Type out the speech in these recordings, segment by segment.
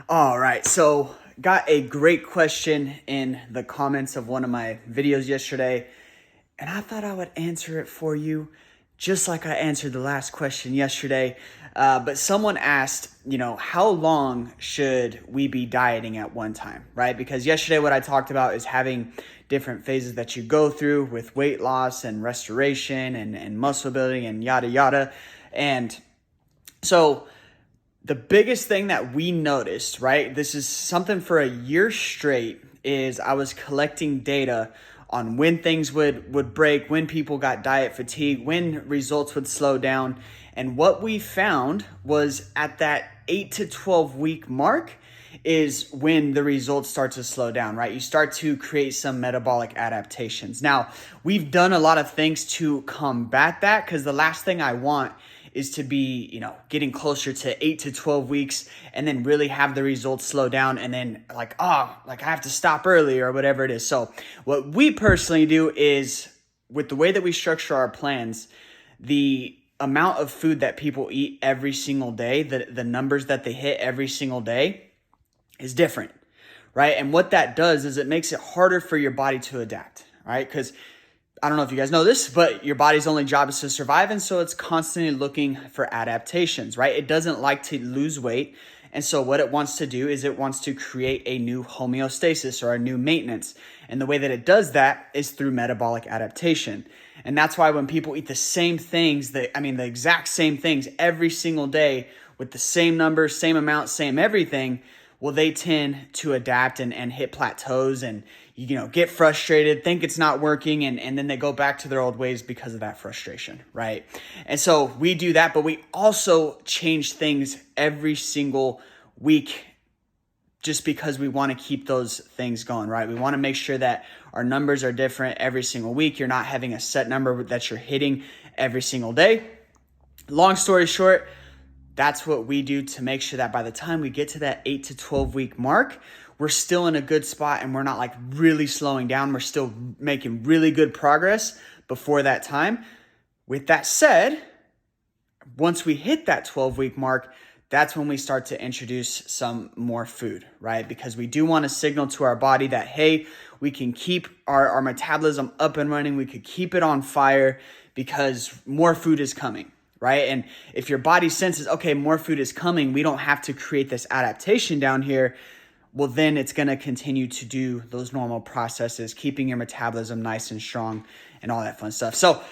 All right, so got a great question in the comments of one of my videos yesterday, and I thought I would answer it for you just like I answered the last question yesterday. But someone asked, how long should we be dieting at one time, right? Because yesterday what I talked about is having different phases that you go through with weight loss and restoration and muscle building and yada yada. And so the biggest thing that we noticed, right? This is something for a year straight, is I was collecting data on when things would break, when people got diet fatigue, when results would slow down. And what we found was at that 8 to 12 week mark is when the results start to slow down, right? You start to create some metabolic adaptations. Now, we've done a lot of things to combat that, because the last thing I want is to be, getting closer to 8 to 12 weeks and then really have the results slow down and then I have to stop early or whatever it is. So what we personally do is, with the way that we structure our plans, the amount of food that people eat every single day, the numbers that they hit every single day is different, right? And what that does is it makes it harder for your body to adapt, right? Because I don't know if you guys know this, but your body's only job is to survive. And so it's constantly looking for adaptations, right? It doesn't like to lose weight. And so what it wants to do is it wants to create a new homeostasis or a new maintenance. And the way that it does that is through metabolic adaptation. And that's why when people eat the same things, the exact same things every single day with the same numbers, same amount, same everything, well, they tend to adapt and hit plateaus and, get frustrated, think it's not working, and then they go back to their old ways because of that frustration, right? And so we do that, but we also change things every single week just because we want to keep those things going, right? We want to make sure that our numbers are different every single week. You're not having a set number that you're hitting every single day. Long story short, that's what we do to make sure that by the time we get to that 8 to 12 week mark, we're still in a good spot and we're not really slowing down. We're still making really good progress before that time. With that said, once we hit that 12 week mark, that's when we start to introduce some more food, right? Because we do want to signal to our body that, hey, we can keep our metabolism up and running. We could keep it on fire because more food is coming. Right? And if your body senses, okay, more food is coming, we don't have to create this adaptation down here, well, then it's going to continue to do those normal processes, keeping your metabolism nice and strong and all that fun stuff. So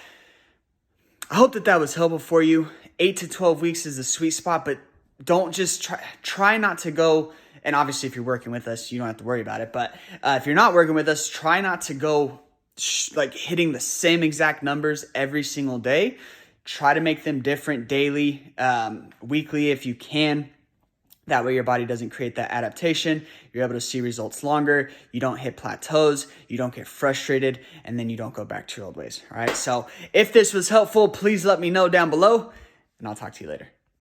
I hope that was helpful for you. 8 to 12 weeks is the sweet spot, but don't just try not to go. And obviously, if you're working with us, you don't have to worry about it. But if you're not working with us, try not to go hitting the same exact numbers every single day. Try to make them different daily, weekly if you can. That way your body doesn't create that adaptation. You're able to see results longer. You don't hit plateaus. You don't get frustrated. And then you don't go back to your old ways. All right. So if this was helpful, please let me know down below. And I'll talk to you later.